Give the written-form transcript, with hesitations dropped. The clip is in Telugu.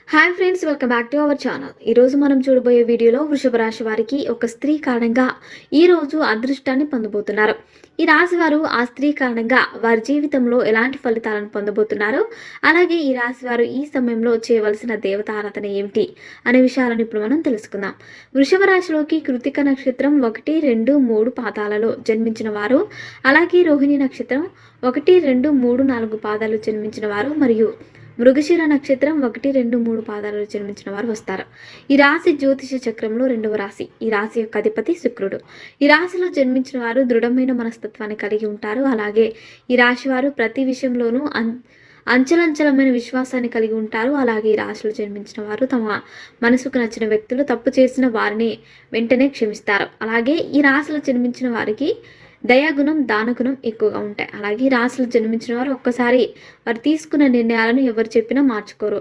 Hi friends, welcome back to our channel. ఈరోజు మనం చూడబోయే వీడియోలో వృషభ రాశి వారికి ఒక స్త్రీ కారణంగా ఈరోజు అదృష్టాన్ని పొందబోతున్నారు. ఈ రాశి వారు ఆ స్త్రీ కారణంగా వారి జీవితంలో ఎలాంటి ఫలితాలను పొందబోతున్నారు, అలాగే ఈ రాశి వారు ఈ సమయంలో చేయవలసిన దేవత ఆరాధన ఏమిటి అనే విషయాలను ఇప్పుడు మనం తెలుసుకుందాం. వృషభ రాశిలోకి కృతిక నక్షత్రం 1, 2, 3 పాదాలలో జన్మించిన వారు, అలాగే రోహిణి నక్షత్రం 1, 2, 3, 4 పాదాలు జన్మించిన వారు మరియు మృగశిర నక్షత్రం 1, 2, 3 పాదాలలో జన్మించిన వారు వస్తారు. ఈ రాశి జ్యోతిష చక్రంలో 2వ రాశి. ఈ రాశి యొక్క అధిపతి శుక్రుడు. ఈ రాశిలో జన్మించిన వారు దృఢమైన మనస్తత్వాన్ని కలిగి ఉంటారు. అలాగే ఈ రాశి వారు ప్రతి విషయంలోనూ అంచలంచలమైన విశ్వాసాన్ని కలిగి ఉంటారు. అలాగే ఈ రాశిలో జన్మించిన వారు తమ మనసుకు నచ్చిన వ్యక్తులు తప్పు చేసిన వారిని వెంటనే క్షమిస్తారు. అలాగే ఈ రాశిలో జన్మించిన వారికి దయాగుణం, దానగుణం ఎక్కువగా ఉంటాయి. అలాగే ఈ రాశిలో జన్మించిన వారు ఒక్కసారి వారు తీసుకున్న నిర్ణయాలను ఎవరు చెప్పినా మార్చుకోరు.